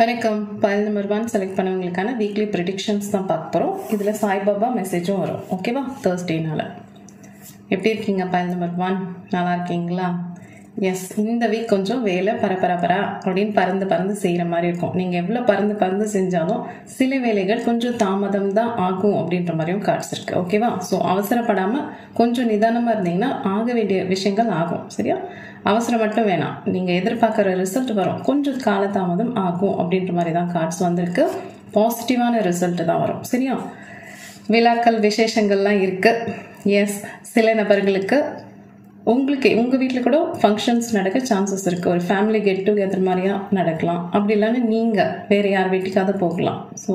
வணக்கம். File number 1 select பண்ணவங்களுக்கான weekly predictions தான் பார்க்க போகிறோம். இதில் சாய்பாபா மெசேஜும் வரும். ஓகேவா? தேர்ஸ்டேனால எப்படி இருக்கீங்க? பைல் நம்பர் 1 நல்லா இருக்கீங்களா? எஸ், இந்த வீக் கொஞ்சம் வேலை பரபரப்பரா அப்படின்னு பறந்து செய்கிற மாதிரி இருக்கும். நீங்கள் எவ்வளோ பறந்து செஞ்சாலும் சில வேலைகள் கொஞ்சம் தாமதம் தான் ஆகும் அப்படின்ற மாதிரியும் கார்ட்ஸ் இருக்குது. ஓகேவா? ஸோ அவசரப்படாமல் கொஞ்சம் நிதானமாக இருந்தீங்கன்னா ஆக வேண்டிய விஷயங்கள் ஆகும். சரியா? அவசரம் மட்டும் வேணாம். நீங்கள் எதிர்பார்க்குற ரிசல்ட் வரும், கொஞ்சம் காலதாமதம் ஆகும் அப்படின்ற மாதிரி தான் கார்ட்ஸ் வந்திருக்கு. பாசிட்டிவான ரிசல்ட் தான் வரும். சரியா? விழாக்கள் விசேஷங்கள்லாம் இருக்குது. எஸ், சில நபர்களுக்கு உங்கள் வீட்டில் கூட ஃபங்க்ஷன்ஸ் நடக்க சான்சஸ் இருக்குது. ஒரு ஃபேமிலி கெட் டுகெதர் மாதிரியா நடக்கலாம். அப்படி இல்லைன்னா நீங்கள் வேறு யார் வீட்டுக்காவது போகலாம். ஸோ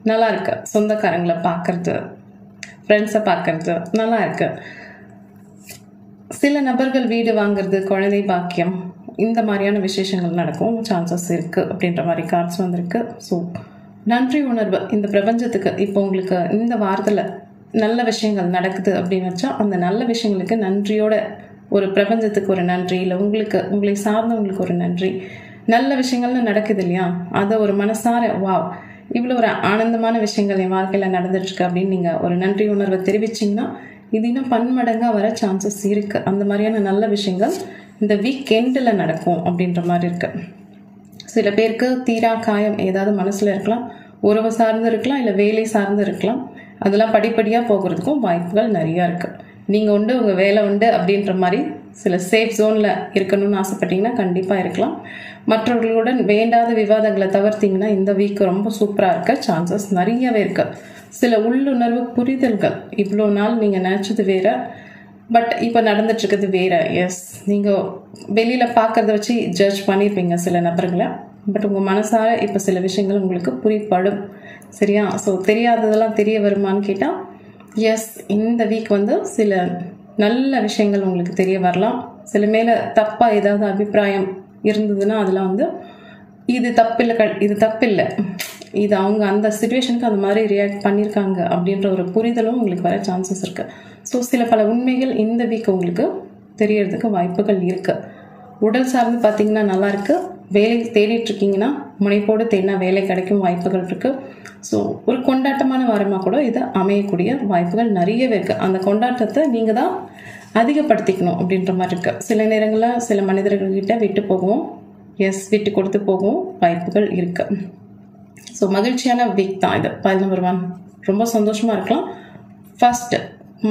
நல்லா இருக்கு. சொந்தக்காரங்களை பார்க்கறது, ஃப்ரெண்ட்ஸை பார்க்கறது நல்லா இருக்கு. சில நபர்கள் வீடு வாங்குறது, குழந்தை பாக்கியம், இந்த மாதிரியான விசேஷங்கள் நடக்கும் சான்சஸ் இருக்குது அப்படின்ற மாதிரி கார்ட்ஸ் வந்திருக்கு. ஸோ நன்றி உணர்வு இந்த பிரபஞ்சத்துக்கு இப்போ உங்களுக்கு இந்த வாரத்தில் நல்ல விஷயங்கள் நடக்குது அப்படின்னு வச்சா அந்த நல்ல விஷயங்களுக்கு நன்றியோட ஒரு பிரபஞ்சத்துக்கு ஒரு நன்றி, இல்லை உங்களை சார்ந்தவங்களுக்கு ஒரு நன்றி. நல்ல விஷயங்கள்னு நடக்குது இல்லையா, அதை ஒரு மனசார வாவ் இவ்வளோ ஒரு ஆனந்தமான விஷயங்கள் என் வாழ்க்கையில் நடந்துட்டுருக்கு அப்படின்னு நீங்கள் ஒரு நன்றி உணர்வை தெரிவிச்சிங்கன்னா இது இன்னும் பன்மடங்காக வர சான்சஸ் இருக்குது. அந்த மாதிரியான நல்ல விஷயங்கள் இந்த வீக் எண்டில் நடக்கும் அப்படின்ற மாதிரி இருக்குது. சில பேருக்கு தீரா காயம் ஏதாவது மனசில் இருக்கலாம், உறவு சார்ந்து இருக்கலாம், இல்லை வேலை சார்ந்து இருக்கலாம். அதெல்லாம் படிப்படியாக போகிறதுக்கும் வாய்ப்புகள் நிறையா இருக்குது. நீங்கள் உண்டு உங்கள் வேலை உண்டு அப்படின்ற மாதிரி சில சேஃப் ஜோனில் இருக்கணும்னு ஆசைப்பட்டீங்கன்னா கண்டிப்பாக இருக்கலாம். மற்றவர்களுடன் வேண்டாத விவாதங்களை தவிர்த்திங்கன்னா இந்த வீக் ரொம்ப சூப்பராக இருக்க சான்சஸ் நிறையவே இருக்குது. சில உள்ளுணர்வு புரிதல்கள், இவ்வளோ நாள் நீங்கள் நினச்சது வேறு, பட் இப்போ நடந்துட்டுருக்குது வேறு. எஸ், நீங்கள் வெளியில் பார்க்குறத வச்சு ஜட்ஜ் பண்ணியிருப்பீங்க சில நபர்களை, பட் உங்கள் மனசார இப்போ சில விஷயங்கள் உங்களுக்கு புரிப்படும். சரியா? ஸோ தெரியாததெல்லாம் தெரிய வருமானு கேட்டால் எஸ், இந்த வீக் சில நல்ல விஷயங்கள் உங்களுக்கு தெரிய வரலாம். சில மேலே தப்பாக ஏதாவது அபிப்பிராயம் இருந்ததுன்னா அதெல்லாம் இது தப்பில்லை, இது அவங்க அந்த சிச்சுவேஷனுக்கு அந்த மாதிரி ரியாக்ட் பண்ணியிருக்காங்க அப்படின்ற ஒரு புரிதலும் உங்களுக்கு வர சான்சஸ் இருக்குது. ஸோ பல உண்மைகள் இந்த வீக் உங்களுக்கு தெரியறதுக்கு வாய்ப்புகள் இருக்குது. உடல் சார்ந்து பார்த்தீங்கன்னா நல்லாயிருக்கு. வேலை தேடிட்டுருக்கீங்கன்னா முனைப்போடு தேடினா வேலை கிடைக்கும் வாய்ப்புகள் இருக்குது. ஸோ ஒரு கொண்டாட்டமான வாரமாக கூட இது அமையக்கூடிய வாய்ப்புகள் நிறையவே இருக்குது. அந்த கொண்டாட்டத்தை நீங்கள் தான் அதிகப்படுத்திக்கணும் அப்படின்ற மாதிரி இருக்குது. சில நேரங்களில் சில மனிதர்கள்கிட்ட விட்டு போகவும், எஸ் விட்டு கொடுத்து போகவும் வாய்ப்புகள் இருக்குது. ஸோ மகிழ்ச்சியான வீக் தான் இது. பைல் நம்பர் 1 ரொம்ப சந்தோஷமாக இருக்கலாம். ஃபர்ஸ்ட்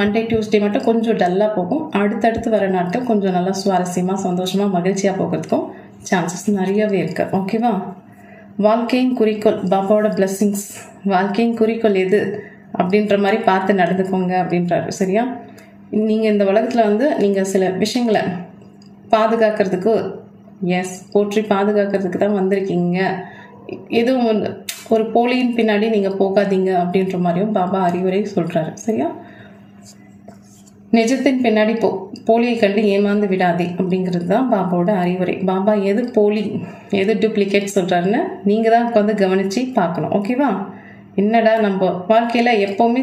மண்டே டியூஸ்டே மட்டும் கொஞ்சம் டல்லாக போகும். அடுத்தடுத்து வர நாட்கள் கொஞ்சம் நல்லா சுவாரஸ்யமாக சந்தோஷமாக மகிழ்ச்சியாக போகிறதுக்கும் சான்சஸ் நிறையவே இருக்கு. ஓகேவா? வாழ்க்கையின் குறிக்கோள், பாபாவோட பிளெஸ்ஸிங்ஸ், வாழ்க்கையின் குறிக்கோள் எது அப்படின்ற மாதிரி பார்த்து நடந்துக்கோங்க அப்படின்றாரு. சரியா? நீங்கள் இந்த உலகத்தில் நீங்கள் சில விஷயங்களை பாதுகாக்கிறதுக்கு, எஸ் போற்றி பாதுகாக்கிறதுக்கு தான் வந்திருக்கீங்க. எதுவும் ஒரு போலியின் பின்னாடி நீங்கள் போகாதீங்க அப்படின்ற மாதிரியும் பாபா அறிவுரை சொல்கிறாரு. சரியா? நிஜத்தின் பின்னாடி போலியை கண்டு ஏமாந்து விடாதே அப்படிங்கிறது தான் பாபாவோட அறிவுரை. பாபா எது போலி எது டூப்ளிகேட் சொல்கிறாருன்னு நீங்கள் தான் உட்காந்து கவனித்து பார்க்கணும். ஓகேவா? என்னடா நம்ம வாழ்க்கையில் எப்போவுமே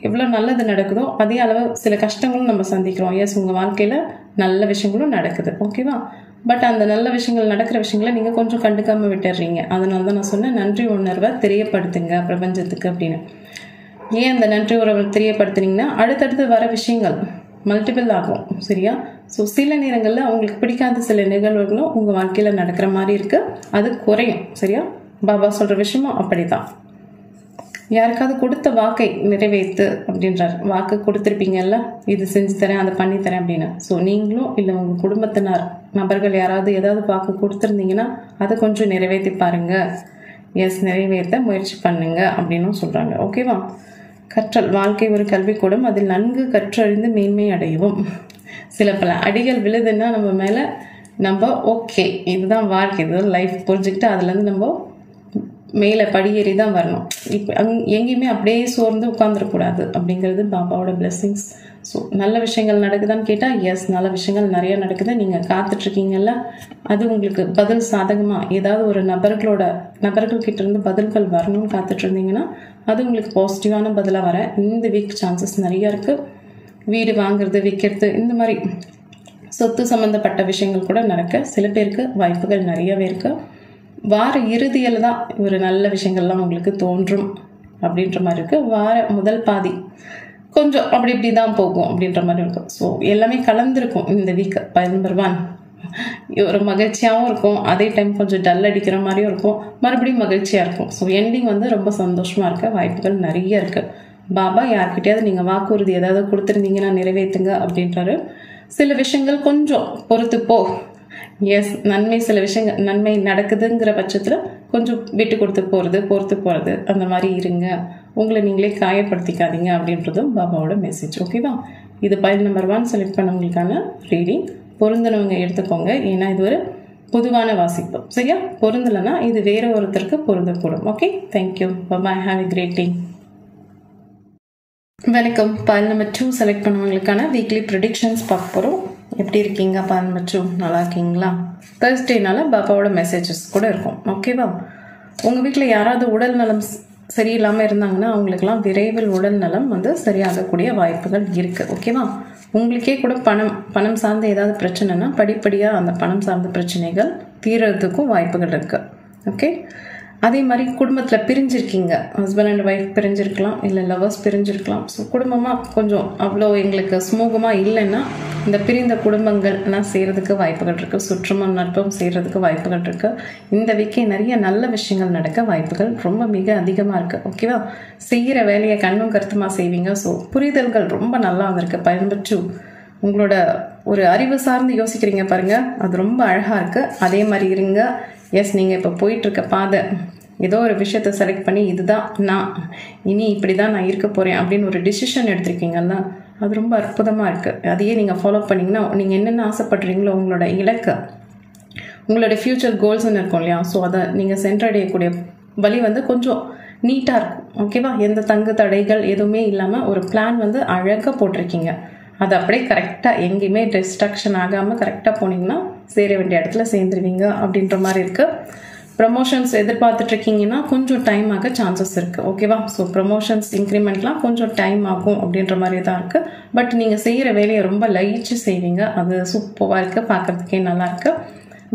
எவ்வளோ நல்லது நடக்குதோ அதே அளவு சில கஷ்டங்களும் நம்ம சந்திக்கிறோம். எஸ், உங்கள் வாழ்க்கையில் நல்ல விஷயங்களும் நடக்குது. ஓகேவா? பட் அந்த நல்ல விஷயங்கள் நடக்கிற விஷயங்களை நீங்கள் கொஞ்சம் கண்டுக்காமல் விட்டுடுறீங்க. அதனால தான் நான் சொன்னேன் நன்றி உணர்வை தெரியப்படுத்துங்க பிரபஞ்சத்துக்கு அப்படின்னு. ஏன் அந்த நன்றி உறவை தெரியப்படுத்துனீங்கன்னா அடுத்தடுத்து வர விஷயங்கள் மல்டிபிள் ஆகும். சரியா? ஸோ சில நேரங்களில் உங்களுக்கு பிடிக்காத சில நிகழ்வுகளும் உங்கள் வாழ்க்கையில் நடக்கிற மாதிரி இருக்குது, அது குறையும். சரியா? பாபா சொல்கிற விஷயமும் அப்படி தான். யாருக்காவது கொடுத்த வாக்கை நிறைவேற்று அப்படின்றார். வாக்கு கொடுத்துருப்பீங்கல்ல, இது செஞ்சு தரேன் அதை பண்ணித்தரேன் அப்படின்னு. ஸோ நீங்களும் இல்லை உங்கள் குடும்பத்தினர் நபர்கள் யாராவது ஏதாவது வாக்கு கொடுத்துருந்தீங்கன்னா அதை கொஞ்சம் நிறைவேற்றி பாருங்கள். எஸ், நிறைவேற்ற முயற்சி பண்ணுங்க அப்படின்னும் சொல்கிறாங்க. ஓகேவா? கற்றல், வாழ்க்கை ஒரு கல்விக்கூடம், அதில் நன்கு கற்றறிந்து மேன்மை அடையவும். பல அடிகள் விழுதுன்னா நம்ம மேலே நம்ம ஓகே இதுதான் வாழ்க்கை, இதுதான் லைஃப் புரிஞ்சுக்கிட்டு அதுலேருந்து நம்ம மேலே படியேறி தான் வரணும். இப்போ எங்கேயுமே அப்படியே சோர்ந்து உட்காந்துடக்கூடாது அப்படிங்கிறது பாபாவோட பிளெஸ்ஸிங்ஸ். ஸோ நல்ல விஷயங்கள் நடக்குதான்னு கேட்டால் எஸ், நல்ல விஷயங்கள் நிறைய நடக்குது. நீங்கள் காத்துட்ருக்கீங்கல்ல, அது உங்களுக்கு பதில் சாதகமாக ஏதாவது ஒரு நபர்கள்கிட்ட இருந்து பதில்கள் வரணும்னு காத்துட்ருந்தீங்கன்னா அது உங்களுக்கு பாசிட்டிவான பதிலாக வர இந்த வீக் சான்சஸ் நிறையா இருக்குது. வீடு வாங்குறது, விற்கிறது, இந்த மாதிரி சொத்து சம்மந்தப்பட்ட விஷயங்கள் கூட நடக்க சில பேருக்கு வாய்ப்புகள் நிறையவே இருக்குது. வார இறுதியில் தான் ஒரு நல்ல விஷயங்கள்லாம் உங்களுக்கு தோன்றும் அப்படின்ற மாதிரி இருக்குது. வார முதல் பாதி கொஞ்சம் அப்படி இப்படி தான் போகும் அப்படின்ற மாதிரி இருக்கும். ஸோ எல்லாமே கலந்துருக்கும் இந்த வீக்கு. நம்பர் 1 ஒரு மகிழ்ச்சியாகவும் இருக்கும், அதே டைம் கொஞ்சம் டல் அடிக்கிற மாதிரியும் இருக்கும், மறுபடியும் மகிழ்ச்சியாக இருக்கும். ஸோ எண்டிங் வந்து ரொம்ப சந்தோஷமாக இருக்க வாய்ப்புகள் நிறைய இருக்குது. பாபா யார்கிட்டயாவது நீங்கள் வாக்குறுதி ஏதாவது கொடுத்துருந்தீங்கன்னா நிறைவேற்றுங்க அப்படின்றாரு. சில விஷயங்கள் கொஞ்சம் பொறுத்து போ, எஸ் நன்மை, சில விஷயங்கள் நன்மை நடக்குதுங்கிற பட்சத்தில் கொஞ்சம் விட்டு கொடுத்து போகிறது, பொறுத்து போகிறது, அந்த மாதிரி இருங்க, உங்களை நீங்களே காயப்படுத்திக்காதீங்க அப்படின்றதும் பாபாவோட மெசேஜ். ஓகேவா? இது பைல் நம்பர் 1 செலக்ட் பண்ணவங்களுக்கான ரீடிங். பொருந்தினவங்க எடுத்துக்கோங்க, ஏன்னா இது ஒரு பொதுவான வாசிப்பு. சரியா? பொருந்தலைன்னா இது வேற ஒருத்தருக்கு பொருந்தக்கூடும். Okay, thank you, bye, have a great day. வணக்கம். பைல் நம்பர் 2 செலக்ட் பண்ணவங்களுக்கான வீக்லி ப்ரெடிக்ஷன்ஸ் பார்க்க போகிறோம். எப்படி இருக்கீங்க பைல் நம்பர் 2? நல்லா இருக்கீங்களா? தேர்ஸ்டேனால பாபாவோட மெசேஜஸ் கூட இருக்கும். ஓகேவா? உங்கள் வீட்டில் யாராவது உடல் நலம் சரியில்லாமல் இருந்தாங்கன்னா அவங்களுக்கெல்லாம் விரைவில் உடல் நலம் வந்து சரியாகக்கூடிய வாய்ப்புகள் இருக்குது. ஓகேவா? உங்களுக்கே கூட பணம் சார்ந்த ஏதாவது பிரச்சனைனா படிப்படியாக அந்த பணம் சார்ந்த பிரச்சனைகள் தீர்றதுக்கும் வாய்ப்புகள் இருக்குது. ஓகே, அதே மாதிரி குடும்பத்தில் பிரிஞ்சிருக்கீங்க, ஹஸ்பண்ட் அண்ட் ஒய்ஃப் பிரிஞ்சிருக்கலாம், இல்லை லவர்ஸ் பிரிஞ்சிருக்கலாம். ஸோ குடும்பமாக கொஞ்சம் அவ்வளோ எங்களுக்கு சுமூகமாக இல்லைன்னா இந்த பிரிந்த குடும்பங்கள்லாம் செய்கிறதுக்கு வாய்ப்புகள் இருக்குது. சுற்றமும் நட்பும் செய்கிறதுக்கு வாய்ப்புகள் இருக்குது. இந்த வீக்கே நிறைய நல்ல விஷயங்கள் நடக்க வாய்ப்புகள் ரொம்ப மிக அதிகமாக இருக்குது. ஓகேவா? செய்கிற வேலையை கண்ணும் கருத்துமாக செய்வீங்க. ஸோ புரிதல்கள் ரொம்ப நல்லா வந்திருக்கு. பயன்பெற்று உங்களோட ஒரு அறிவு சார்ந்து யோசிக்கிறீங்க பாருங்கள், அது ரொம்ப அழகாக இருக்குது. அதே மாதிரி இருங்க. எஸ், நீங்கள் இப்போ போயிட்டுருக்க பாதை, ஏதோ ஒரு விஷயத்தை செலக்ட் பண்ணி இதுதான் நான், இனி இப்படி தான் நான் இருக்க போகிறேன் அப்படின்னு ஒரு டிசிஷன் எடுத்திருக்கீங்கல்ல, அது ரொம்ப அற்புதமாக இருக்குது. அதையே நீங்கள் ஃபாலோ பண்ணிங்கன்னா நீங்கள் என்னென்ன ஆசைப்படுறீங்களோ உங்களோட இலக்கை, உங்களோட ஃப்யூச்சர் கோல்ஸ்ன்னு இருக்கும் இல்லையா, ஸோ அதை நீங்கள் சென்றடையக்கூடிய வழி வந்து கொஞ்சம் நீட்டாக இருக்கும். ஓகேவா? எந்த தங்கு தடைகள் எதுவுமே இல்லாமல் ஒரு பிளான் வந்து அழகாக போட்டிருக்கீங்க. அது அப்படியே கரெக்டாக எங்கேயுமே டிஸ்ட்ராக்ஷன் ஆகாமல் கரெக்டாக போனீங்கன்னா சேர வேண்டிய இடத்துல சேர்ந்துருவீங்க அப்படின்ற மாதிரி இருக்குது. ப்ரமோஷன்ஸ் எதிர்பார்த்துட்ருக்கீங்கன்னா கொஞ்சம் டைம் ஆக சான்சஸ் இருக்குது. ஓகேவா? ஸோ ப்ரமோஷன்ஸ் இன்க்ரிமெண்ட்லாம் கொஞ்சம் டைம் ஆகும் அப்படின்ற மாதிரி தான் இருக்குது. பட் நீங்கள் செய்கிற வேலையை ரொம்ப லயிச்சு செய்வீங்க. அது சூப்பராக இருக்குது, பார்க்குறதுக்கே நல்லாயிருக்கு.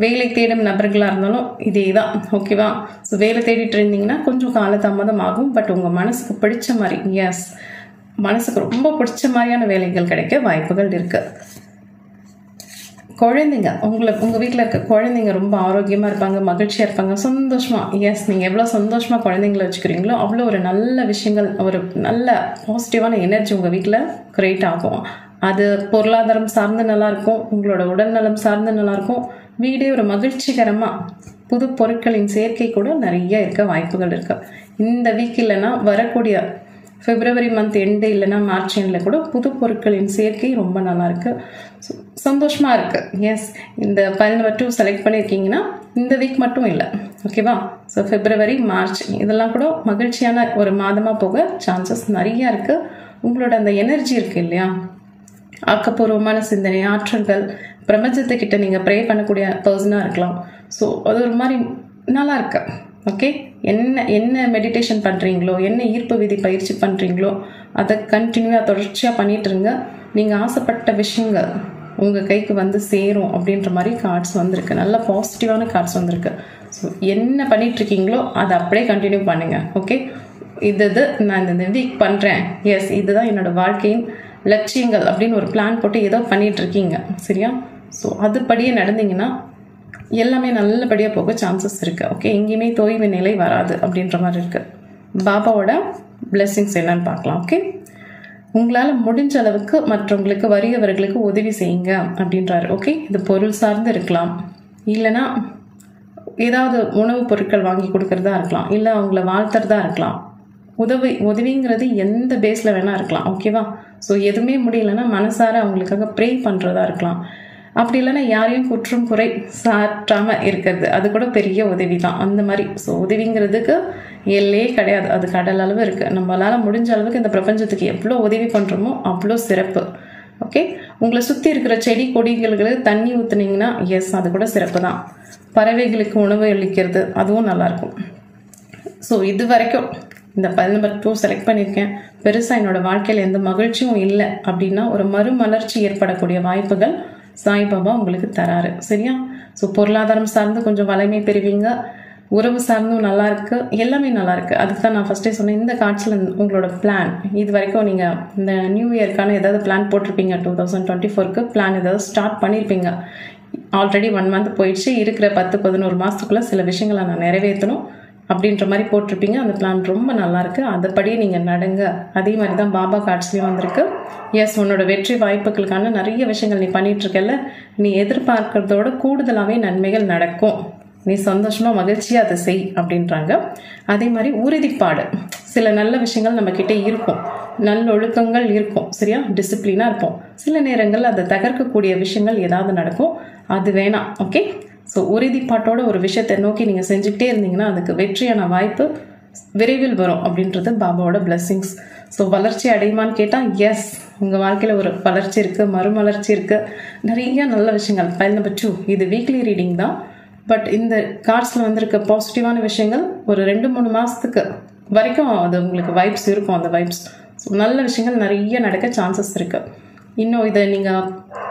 வேலை தேடும் நபர்களாக இருந்தாலும் இதே தான். ஓகேவா? ஸோ வேலை தேடிட்டு இருந்தீங்கன்னா கொஞ்சம் காலதாமதம் ஆகும். பட் உங்கள் மனசுக்கு பிடிச்ச மாதிரி, எஸ், மனசுக்கு ரொம்ப பிடிச்ச மாதிரியான வேலைகள் கிடைக்க வாய்ப்புகள் இருக்குது. குழந்தைங்க, உங்கள் வீட்டில் இருக்க குழந்தைங்க ரொம்ப ஆரோக்கியமாக இருப்பாங்க, மகிழ்ச்சியாக இருப்பாங்க, சந்தோஷமாக. எஸ், நீங்கள் எவ்வளோ சந்தோஷமாக குழந்தைங்கள வச்சுக்கிறீங்களோ அவ்வளோ ஒரு நல்ல விஷயங்கள், ஒரு நல்ல பாசிட்டிவான எனர்ஜி உங்கள் வீட்டில் க்ரியேட் ஆகும். அது பொருளாதாரம் சார்ந்து நல்லாயிருக்கும், உங்களோட உடல்நலம் சார்ந்து நல்லாயிருக்கும். வீடே ஒரு மகிழ்ச்சிகரமாக, புது பொருட்களின் சேர்க்கை கூட நிறைய இருக்க வாய்ப்புகள் இருக்குது. இந்த வீக் இல்லைன்னா வரக்கூடிய பிப்ரவரி மந்த் எண்டு இல்லைன்னா மார்ச் எண்டில் கூட புது பொருட்களின் சேர்க்கை ரொம்ப நல்லாயிருக்கு, சந்தோஷமாக இருக்குது. எஸ், இந்த பைல் நம்பர் 2 செலக்ட் பண்ணியிருக்கீங்கன்னா இந்த வீக் மட்டும் இல்லை. ஓகேவா? ஸோ பிப்ரவரி, மார்ச் இதெல்லாம் கூட மகிழ்ச்சியான ஒரு மாதமாக போக சான்சஸ் நிறையா இருக்குது. உங்களோட அந்த எனர்ஜி இருக்குது இல்லையா, ஆக்கப்பூர்வமான சிந்தனை, ஆற்றல்கள், பிரபஞ்சத்துக்கிட்ட நீங்கள் ப்ரே பண்ணக்கூடிய பர்சனாக இருக்கலாம். ஸோ அது ஒரு மாதிரி நல்லா இருக்கு. ஓகே, என்ன மெடிடேஷன் பண்ணுறீங்களோ, என்ன ஈர்ப்பு விதி பயிற்சி பண்ணுறீங்களோ அதை கண்டினியூவாக தொடர்ச்சியாக பண்ணிகிட்டு இருங்க. நீங்கள் ஆசைப்பட்ட விஷயங்கள் உங்கள் கைக்கு வந்து சேரும் அப்படின்ற மாதிரி கார்ட்ஸ் வந்திருக்கு. நல்ல பாசிட்டிவான கார்ட்ஸ் வந்திருக்கு. ஸோ என்ன பண்ணிகிட்ருக்கீங்களோ அதை அப்படியே கண்டினியூ பண்ணுங்கள். ஓகே, இது நான் இந்த வீக் பண்ணுறேன், எஸ் இதுதான் என்னோடய வாழ்க்கையின் லட்சியங்கள் அப்படின்னு ஒரு பிளான் போட்டு ஏதோ பண்ணிகிட்ருக்கீங்க. சரியா? ஸோ அதுபடியே நடந்தீங்கன்னா எல்லாமே நல்லபடியாக போக சான்சஸ் இருக்குது. ஓகே, எங்கேயுமே தொய்வு நிலை வராது அப்படின்ற மாதிரி இருக்குது. பாபாவோட பிளெஸ்ஸிங்ஸ் என்னன்னு பார்க்கலாம். ஓகே, உங்களால் முடிஞ்ச அளவுக்கு மற்றவங்களுக்கு, வறியவர்களுக்கு உதவி செய்யுங்க அப்படின்றாரு. ஓகே, இது பொருள் சார்ந்து இருக்கலாம், இல்லைன்னா ஏதாவது உணவுப் பொருட்கள் வாங்கி கொடுக்கறதா இருக்கலாம், இல்லை அவங்கள வாழ்த்துறதா இருக்கலாம். உதவிங்கிறது எந்த பேஸில் வேணால் இருக்கலாம். ஓகேவா? ஸோ எதுவுமே முடியலன்னா மனசார அவங்களுக்காக ப்ரே பண்ணுறதா இருக்கலாம். அப்படி இல்லைன்னா யாரையும் குற்றம் குறை சாற்றாமல் இருக்கிறது, அது கூட பெரிய உதவி தான். அந்த மாதிரி ஸோ உதவிங்கிறதுக்கு எல்லையே கிடையாது, அது கடல் அளவு இருக்குது. நம்மளால் முடிஞ்ச அளவுக்கு இந்த பிரபஞ்சத்துக்கு எவ்வளோ உதவி பண்ணுறோமோ அவ்வளோ சிறப்பு. ஓகே, உங்களை சுற்றி இருக்கிற செடி கொடிகளுக்கு தண்ணி ஊற்றுனீங்கன்னா எஸ் அது கூட சிறப்பு தான். பறவைகளுக்கு உணவு அளிக்கிறது அதுவும் நல்லாயிருக்கும். ஸோ இது வரைக்கும் இந்த பைல் நம்பர் 2 செலக்ட் பண்ணியிருக்கேன். பெருசாக என்னோடய வாழ்க்கையில் எந்த மகிழ்ச்சியும் இல்லை அப்படின்னா ஒரு மறுமலர்ச்சி ஏற்படக்கூடிய வாய்ப்புகள் சாய்பாபா உங்களுக்கு தராரு. சரியா? ஸோ பொருளாதாரம் சார்ந்து கொஞ்சம் வலிமை பெறுவீங்க. உறவு சார்ந்தும் நல்லா இருக்கு, எல்லாமே நல்லா இருக்கு. அதுக்கு தான் நான் ஃபர்ஸ்டே சொன்னேன், இந்த கார்ட்ஸில் உங்களோட பிளான் இது வரைக்கும் நீங்கள் இந்த நியூ இயர்க்கான ஏதாவது பிளான் போட்டிருப்பீங்க, 2024க்கு பிளான் ஏதாவது ஸ்டார்ட் பண்ணியிருப்பீங்க. ஆல்ரெடி 1 மந்த் போயிடுச்சு, இருக்கிற 10-11 மாதத்துக்குள்ளே சில விஷயங்களை நான் நிறைவேற்றணும் அப்படின்ற மாதிரி போட்டிருப்பீங்க. அந்த பிளான் ரொம்ப நல்லாயிருக்கு, அதுபடியே நீங்கள் நடுங்க. அதே மாதிரி தான் பாபா கார்ட்ஸ்லேயும் வந்திருக்கு. எஸ், உன்னோட வெற்றி வாய்ப்புகளுக்கான நிறைய விஷயங்கள் நீ பண்ணிகிட்ருக்கல, நீ எதிர்பார்க்கறதோட கூடுதலாகவே நன்மைகள் நடக்கும், நீ சந்தோஷமாக மகிழ்ச்சியாக அதை செய் அப்படின்றாங்க. அதே மாதிரி உறுதிப்பாடு, சில நல்ல விஷயங்கள் நம்மக்கிட்ட இருக்கும், நல்லொழுக்கங்கள் இருக்கும், சரியா, டிசிப்ளினாக இருப்போம். சில நேரங்கள் அதை தகர்க்கக்கூடிய விஷயங்கள் ஏதாவது நடக்கும், அது வேணாம். ஓகே, ஸோ உறுதிப்பாட்டோட ஒரு விஷயத்தை நோக்கி நீங்கள் செஞ்சுக்கிட்டே இருந்தீங்கன்னா அதுக்கு வெற்றியான வாய்ப்பு விரைவில் வரும் அப்படின்றது பாபாவோட பிளெஸ்ஸிங்ஸ். ஸோ வளர்ச்சி அடையுமான்னு கேட்டால் எஸ், உங்கள் வாழ்க்கையில் ஒரு வளர்ச்சி இருக்குது, மறுமலர்ச்சி இருக்குது, நிறைய நல்ல விஷயங்கள். பைல் நம்பர் 2, இது வீக்லி ரீடிங் தான், பட் இந்த கார்ட்ஸில் வந்திருக்க பாசிட்டிவான விஷயங்கள் ஒரு 2-3 மாதத்துக்கு வரைக்கும் அது உங்களுக்கு வைப்ஸ் இருக்கும். அந்த வைப்ஸ், ஸோ நல்ல விஷயங்கள் நிறைய நடக்க சான்சஸ் இருக்குது. இன்னும் இதை நீங்கள்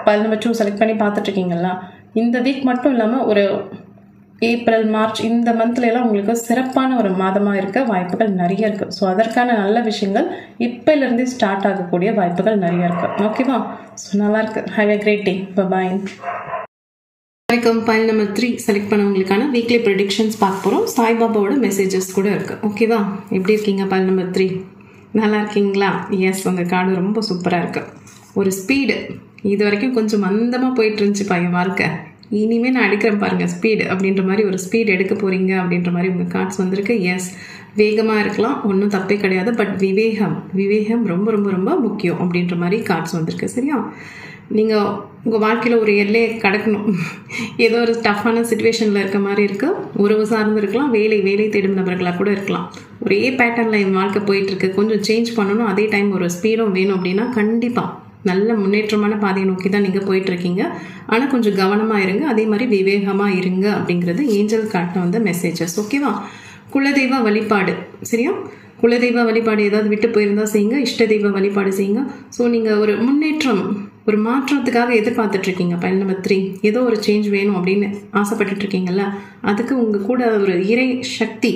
பைல் நம்பர் 2 செலக்ட் பண்ணி பார்த்துட்ருக்கீங்களா, இந்த வீக் மட்டும் இல்லாமல் ஒரு ஏப்ரல், மார்ச் இந்த மந்த்லாம் உங்களுக்கு சிறப்பான ஒரு மாதமாக இருக்க வாய்ப்புகள் நிறைய இருக்குது. ஸோ அதற்கான நல்ல விஷயங்கள் இப்போலேருந்தே ஸ்டார்ட் ஆகக்கூடிய வாய்ப்புகள் நிறைய இருக்குது. ஓகேவா? ஸோ நல்லாயிருக்கு. Have a great day. Bye. வணக்கம். பைல் நம்பர் 3 செலக்ட் பண்ணவங்களுக்கான வீக்லி ப்ரெடிக்ஷன்ஸ் பார்க்க போகிறோம். சாய்பாபாவோட மெசேஜஸ் கூட இருக்குது. ஓகேவா? எப்படி இருக்கீங்க பைல் நம்பர் 3? நல்லா இருக்கீங்களா? எஸ், அந்த கார்டு ரொம்ப சூப்பராக இருக்குது. ஒரு ஸ்பீடு இது வரைக்கும் கொஞ்சம் மந்தமாக போயிட்டு இருந்துச்சு பையன் வாழ்க்கை, இனிமேல் நான் எடுக்கிறேன் பாருங்கள் ஸ்பீடு அப்படின்ற மாதிரி ஒரு ஸ்பீடு எடுக்க போகிறீங்க அப்படின்ற மாதிரி உங்கள் கார்ட்ஸ் வந்திருக்கு. எஸ், வேகமாக இருக்கலாம், ஒன்றும் தப்பே கிடையாது, பட் விவேகம் ரொம்ப ரொம்ப ரொம்ப முக்கியம் அப்படின்ற மாதிரி கார்ட்ஸ் வந்திருக்கு. சரியா? நீங்கள் உங்கள் வாழ்க்கையில் ஒரு எல்லையை கடக்கணும், ஏதோ ஒரு டஃப்பான சுச்சுவேஷனில் இருக்க மாதிரி இருக்குது. உறவு சார்ந்து இருக்கலாம், வேலை தேடும் நபர்களாக கூட இருக்கலாம். ஒரே பேட்டர்னில் என் வாழ்க்கை போயிட்டுருக்கு, கொஞ்சம் சேஞ்ச் பண்ணணும், அதே டைம் ஒரு ஸ்பீடும் வேணும் அப்படின்னா கண்டிப்பாக நல்ல முன்னேற்றமான பாதையை நோக்கி தான் நீங்கள் போயிட்டுருக்கீங்க. ஆனால் கொஞ்சம் கவனமாக இருங்க, அதே மாதிரி விவேகமாக இருங்க அப்படிங்கிறது ஏஞ்சல் காட்டின வந்த மெசேஜஸ். ஓகேவா? குலதெய்வ வழிபாடு, சரியா? குலதெய்வ வழிபாடு ஏதாவது விட்டு போயிருந்தால் செய்யுங்க, இஷ்ட தெய்வ வழிபாடு செய்யுங்க. ஸோ நீங்கள் ஒரு முன்னேற்றம், ஒரு மாற்றத்துக்காக எதிர்பார்த்துட்ருக்கீங்க பைல் நம்பர் 3, ஏதோ ஒரு சேஞ்ச் வேணும் அப்படின்னு ஆசைப்பட்டுட்ருக்கீங்கல்ல, அதுக்கு உங்கள் கூட ஒரு இறை சக்தி,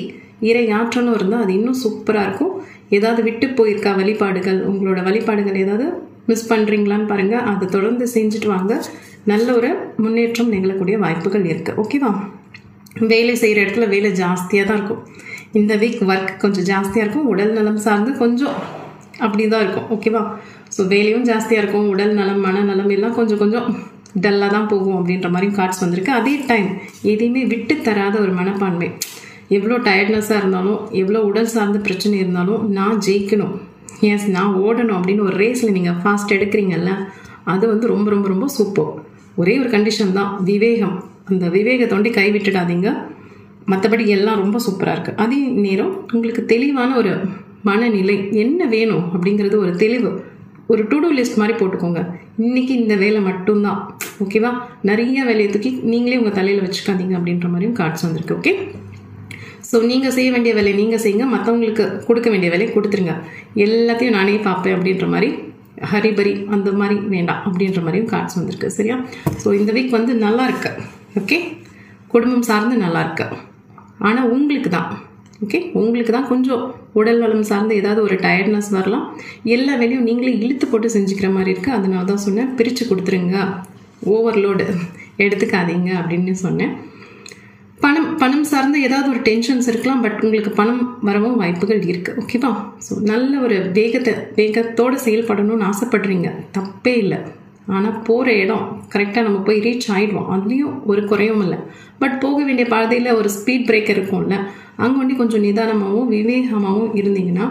இறை ஆற்றலும் இருந்தால் அது இன்னும் சூப்பராக இருக்கும். ஏதாவது விட்டு போயிருக்கா வழிபாடுகள், உங்களோட வழிபாடுகள் ஏதாவது மிஸ் பண்ணுறீங்களான்னு பாருங்கள், அதை தொடர்ந்து செஞ்சுட்டு வாங்க, நல்ல ஒரு முன்னேற்றம் நிகழக்கூடிய வாய்ப்புகள் இருக்குது. ஓகேவா? வேலை செய்கிற இடத்துல வேலை ஜாஸ்தியாக தான் இருக்கும் இந்த வீக், ஒர்க் கொஞ்சம் ஜாஸ்தியாக இருக்கும், உடல் நலம் சார்ந்து கொஞ்சம் அப்படி தான் இருக்கும். ஓகேவா? ஸோ வேலையும் ஜாஸ்தியாக இருக்கும், உடல் நலம் மனநலம் எல்லாம் கொஞ்சம் டல்லாக தான் போகும் அப்படின்ற மாதிரி கார்ட்ஸ் வந்திருக்கு. அதே டைம் எதையுமே விட்டு தராத ஒரு மனப்பான்மை, எவ்வளோ டயர்ட்னஸாக இருந்தாலும், எவ்வளோ உடல் சார்ந்த பிரச்சனை இருந்தாலும் நான் ஜெயிக்கணும், எஸ் நான் ஓடணும் அப்படின்னு ஒரு ரேஸில் நீங்கள் ஃபாஸ்ட் எடுக்கிறீங்கல்ல, அது வந்து ரொம்ப ரொம்ப ரொம்ப சூப்பர். ஒரே ஒரு கண்டிஷன் தான், விவேகம். அந்த விவேகத்தோண்டி கைவிட்டுடாதீங்க, மற்றபடி எல்லாம் ரொம்ப சூப்பராக இருக்குது. அதே நேரம் உங்களுக்கு தெளிவான ஒரு மனநிலை, என்ன வேணும் அப்படிங்கிறது ஒரு தெளிவு, ஒரு டு டூ லிஸ்ட் மாதிரி போட்டுக்கோங்க. இன்றைக்கி இந்த வேலை மட்டும்தான். ஓகேவா? நிறைய வேலையை தூக்கி நீங்களே உங்கள் தலையில் வச்சுக்காதீங்க அப்படின்ற மாதிரியும் கார்ட்ஸ் வந்திருக்கு. ஓகே, ஸோ நீங்கள் செய்ய வேண்டிய வேலையை நீங்கள் செய்யுங்க, மற்றவங்களுக்கு கொடுக்க வேண்டிய வேலையை கொடுத்துருங்க. எல்லாத்தையும் நானே பார்ப்பேன் அப்படின்ற மாதிரி ஹரிபரி அந்த மாதிரி வேண்டாம் அப்படின்ற மாதிரியும் கார்ட்ஸ் வந்திருக்கு. சரியா? ஸோ இந்த வீக் வந்து நல்லா இருக்கு. ஓகே, குடும்பம் சார்ந்து நல்லா இருக்கு. ஆனால் உங்களுக்கு தான், ஓகே, உங்களுக்கு தான் கொஞ்சம் உடல் நலம் சார்ந்து ஏதாவது ஒரு டயர்ட்னஸ் வரலாம். எல்லா வேலையும் நீங்களே இழுத்து போட்டு செஞ்சுக்கிற மாதிரி இருக்குது. அதனால தான் சொன்னேன், பிரித்து கொடுத்துருங்க, ஓவர்லோடு எடுத்துக்காதீங்க அப்படின்னு சொன்னேன். பணம் சார்ந்த ஏதாவது ஒரு டென்ஷன்ஸ் இருக்கலாம், பட் உங்களுக்கு பணம் வரவும் வாய்ப்புகள் இருக்குது. ஓகேவா? ஸோ நல்ல ஒரு வேகத்தோடு செயல்படணும்னு ஆசைப்படுறீங்க, தப்பே இல்லை. ஆனால் போகிற இடம் கரெக்டாக நம்ம போய் ரீச் ஆகிடுவோம், அதுலேயும் ஒரு குறையும் இல்லை. பட் போக வேண்டிய பாதையில் ஒரு ஸ்பீட் பிரேக்கர் இருக்கும்ல, அங்கே வந்து கொஞ்சம் நிதானமாகவும் விவேகமாகவும் இருந்தீங்கன்னா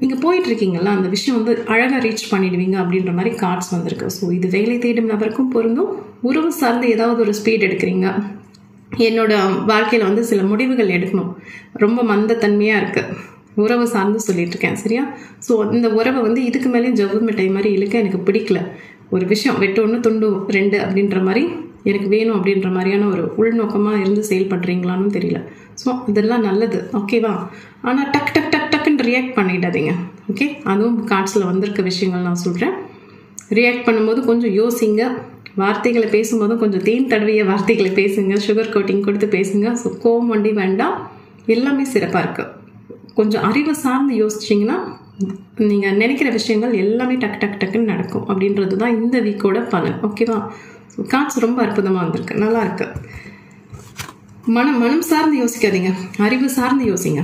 நீங்கள் போயிட்டுருக்கீங்களா, அந்த விஷயம் வந்து அழகாக ரீச் பண்ணிடுவீங்க அப்படின்ற மாதிரி கார்ட்ஸ் வந்திருக்கு. ஸோ இது வேலை தேடும் நபருக்கும் பொருந்தும். உறவு சார்ந்து ஏதாவது ஒரு ஸ்பீட் எடுக்கிறீங்க, என்னோட வாழ்க்கையில் வந்து சில முடிவுகள் எடுக்கணும், ரொம்ப மந்தத்தன்மையாக இருக்குது, உறவு சார்ந்து சொல்லிட்டு இருக்கேன். சரியா? ஸோ இந்த உறவை வந்து இதுக்கு மேலேயும் ஜவ்வு மிட்டாய் மாதிரி இழுக்க எனக்கு பிடிக்கல. ஒரு விஷயம் வெட்டு 1 துண்டு 2 அப்படின்ற மாதிரி எனக்கு வேணும் அப்படின்ற மாதிரியான ஒரு உள்நோக்கமாக இருந்து செயல்படுறீங்களான்னு தெரியல. ஸோ இதெல்லாம் நல்லது. ஓகேவா? ஆனால் டக்குன்னு ரியாக்ட் பண்ணிடாதீங்க. ஓகே, அதுவும் கார்ட்ஸில் வந்திருக்க விஷயங்கள் நான் சொல்கிறேன். ரியாக்ட் பண்ணும்போது கொஞ்சம் யோசிங்க, வார்த்தைகளை பேசும்போதும் கொஞ்சம் தேன் தடவிய வார்த்தைகளை பேசுங்க, சுகர் கோட்டிங் கொடுத்து பேசுங்க. ஸோ கோவம் வண்டி வேண்டாம், எல்லாமே சிறப்பாக இருக்குது. கொஞ்சம் அறிவு சார்ந்து யோசிச்சிங்கன்னா நீங்கள் நினைக்கிற விஷயங்கள் எல்லாமே டக்கு டக்கு டக்குன்னு நடக்கும் அப்படின்றது தான் இந்த வீக்கோட பலன். ஓகேவா? ஸோ கார்ட்ஸ் ரொம்ப அற்புதமாக வந்திருக்கு, நல்லா இருக்கு. மனம் சார்ந்து யோசிக்காதீங்க, அறிவு சார்ந்து யோசிங்க.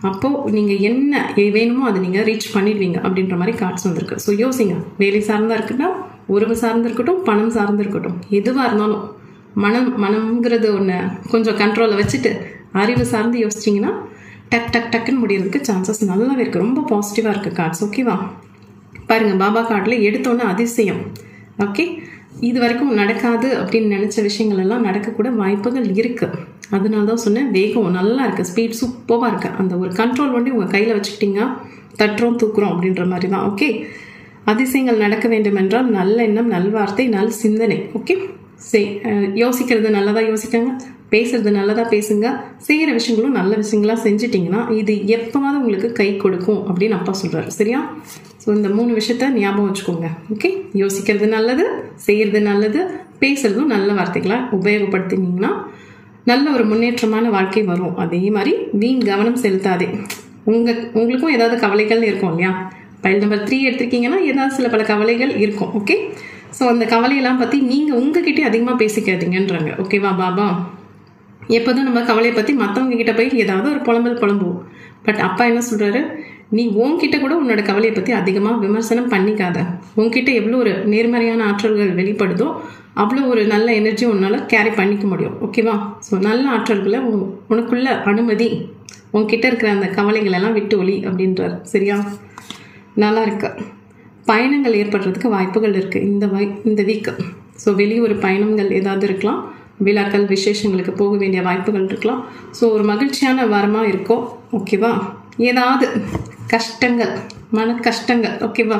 அப்போது நீங்கள் என்ன வேணுமோ அதை நீங்கள் ரீச் பண்ணிடுவீங்க அப்படின்ற மாதிரி கார்ட்ஸ் வந்திருக்கு. ஸோ யோசிங்க, வேலை சார்ந்தா இருக்கட்டும், உறவு சார்ந்து இருக்கட்டும், பணம் சார்ந்து இருக்கட்டும், எதுவாக இருந்தாலும் மனம்ங்கிறது ஒன்று கொஞ்சம் கண்ட்ரோலில் வச்சுட்டு அறிவு சார்ந்து யோசிச்சிங்கன்னா டக் டக் டக்குன்னு முடியறதுக்கு சான்சஸ் நல்லாவே இருக்குது. ரொம்ப பாசிட்டிவாக இருக்குது கார்ட்ஸ். ஓகேவா? பாருங்கள், பாபா கார்டில் எடுத்தோன்னே அதிசயம். ஓகே, இது வரைக்கும் நடக்காது அப்படின்னு நினச்ச விஷயங்கள் எல்லாம் நடக்கக்கூட வாய்ப்புகள் இருக்குது. அதனால தான் சொன்னேன், வேகம் நல்லா இருக்குது, ஸ்பீட் சூப்பராக இருக்குது. அந்த ஒரு கண்ட்ரோல் பண்ணி உங்கள் கையில் வச்சுக்கிட்டீங்க, தட்டுறோம் தூக்குறோம் அப்படின்ற மாதிரி தான். ஓகே, அதிசயங்கள் நடக்க வேண்டும் என்றால் நல்ல எண்ணம், நல்வார்த்தை, நல் சிந்தனை. ஓகே, யோசிக்கிறது நல்லதாக யோசிக்கங்க, பேசுறது நல்லதாக பேசுங்க, செய்கிற விஷயங்களும் நல்ல விஷயங்களாக செஞ்சிட்டிங்கன்னா இது எப்போவாவது உங்களுக்கு கை கொடுக்கும் அப்படின்னு அப்பா சொல்கிறாரு. சரியா? ஸோ இந்த 3 விஷயத்த ஞாபகம் வச்சுக்கோங்க. ஓகே, யோசிக்கிறது நல்லது, செய்கிறது நல்லது, பேசுறதும் நல்ல வார்த்தைகளாக உபயோகப்படுத்தினீங்கன்னா நல்ல ஒரு முன்னேற்றமான வாழ்க்கை வரும். அதே மாதிரி வீண் கவனம் செலுத்தாதே. உங்களுக்கும் ஏதாவது கவலைகள் இருக்கும் இல்லையா? பைல் நம்பர் 3 எடுத்திருக்கீங்கன்னா ஏதாவது சில பல கவலைகள் இருக்கும். ஓகே, ஸோ அந்த கவலையெல்லாம் பற்றி நீங்கள் உங்ககிட்டே அதிகமாக பேசிக்காதீங்கன்றாங்க. ஓகேவா பாபா? எப்போதும் நம்ம கவலையை பற்றி மற்றவங்க கிட்ட போய் ஏதாவது ஒரு புலம்புவோம். பட் அப்பா என்ன சொல்கிறாரு, நீ உன்கிட்ட கூட உன்னோட கவலையை பற்றி அதிகமாக விமர்சனம் பண்ணிக்காத. உன்கிட்ட எவ்வளோ ஒரு நேர்மறையான ஆற்றல்கள் வெளிப்படுதோ அவ்வளோ ஒரு நல்ல எனர்ஜி உன்னால் கேரி பண்ணிக்க முடியும். ஓகேவா? ஸோ நல்ல ஆற்றல்களை உனக்குள்ள அனுமதி, உன்கிட்ட இருக்கிற அந்த கவலைகளெல்லாம் விட்டு ஒளி அப்படின்றார். சரியா? நல்லா இருக்கு. பயணங்கள் ஏற்படுறதுக்கு வாய்ப்புகள் இருக்குது இந்த வீக்கு. ஸோ வெளியூர் பயணங்கள் ஏதாவது இருக்கலாம், விழாக்கள் விசேஷங்களுக்கு போக வேண்டிய வாய்ப்புகள் இருக்கலாம். ஸோ ஒரு மகிழ்ச்சியான வாரமாக இருக்கும். ஓகேவா? ஏதாவது கஷ்டங்கள், மன கஷ்டங்கள், ஓகேவா,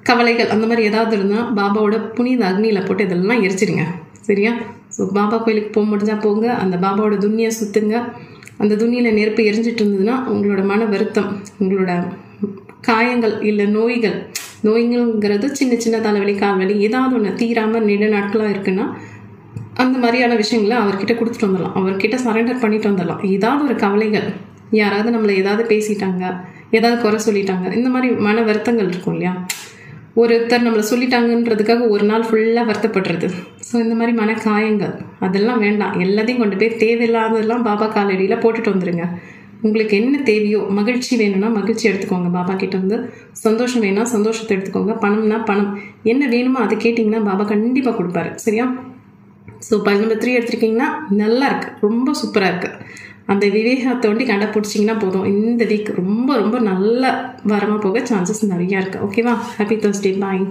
கவலைகள் அந்த மாதிரி ஏதாவது இருந்தால் பாபாவோட புனித அக்னியில் போட்டு இதெல்லாம் எரிச்சிடுங்க. சரியா? ஸோ பாபா கோயிலுக்கு போக முடிஞ்சால் போங்க, அந்த பாபாவோட துணியை சுற்றுங்க. அந்த துணியில் நெருப்பு எரிஞ்சிட்டு இருந்ததுன்னா உங்களோட மன வருத்தம், உங்களோட காயங்கள் இல்லை நோய்கள்ங்கிறது சின்ன சின்ன தலைவலி, கால்வலி, ஏதாவது ஒன்று தீராமல் நெடு நாட்களாக இருக்குன்னா அந்த மாதிரியான விஷயங்களை அவர்கிட்ட கொடுத்துட்டு வந்துடலாம், அவர்கிட்ட சரண்டர் பண்ணிட்டு வந்துடலாம். ஏதாவது ஒரு கவலைகள், யாராவது நம்மளை ஏதாவது பேசிட்டாங்க, ஏதாவது குறை சொல்லிட்டாங்க, இந்த மாதிரி மன வருத்தங்கள் இருக்கும் இல்லையா? ஒருத்தர் நம்மளை சொல்லிட்டாங்கன்றதுக்காக ஒரு நாள் ஃபுல்லாக வருத்தப்படுறது. ஸோ இந்த மாதிரி மன காயங்கள் அதெல்லாம் வேண்டாம். எல்லாத்தையும் கொண்டு போய் தேவையில்லாததெல்லாம் பாபா காலடியில் போட்டுட்டு வந்துடுங்க. உங்களுக்கு என்ன தேவையோ, மகிழ்ச்சி வேணும்னா மகிழ்ச்சி எடுத்துக்கோங்க பாபா கிட்ட வந்து, சந்தோஷம் வேணும்னா சந்தோஷத்தை எடுத்துக்கோங்க, பணம்னா பணம், என்ன வேணுமோ அதை கேட்டிங்கன்னா பாபா கண்டிப்பாக கொடுப்பாரு. சரியா? ஸோ பைல் நம்பர் 3 எடுத்திருக்கீங்கன்னா நல்லா இருக்குது, ரொம்ப சூப்பராக இருக்குது. அந்த விவேகத்தை ஒண்டி கண்டுபிடிச்சிங்கன்னா போதும், இந்த வீக் ரொம்ப ரொம்ப நல்ல வாரமாக போக சான்சஸ் நிறையா இருக்குது. ஓகேவா? ஹாப்பி தர்ஸ்டே, பாய்.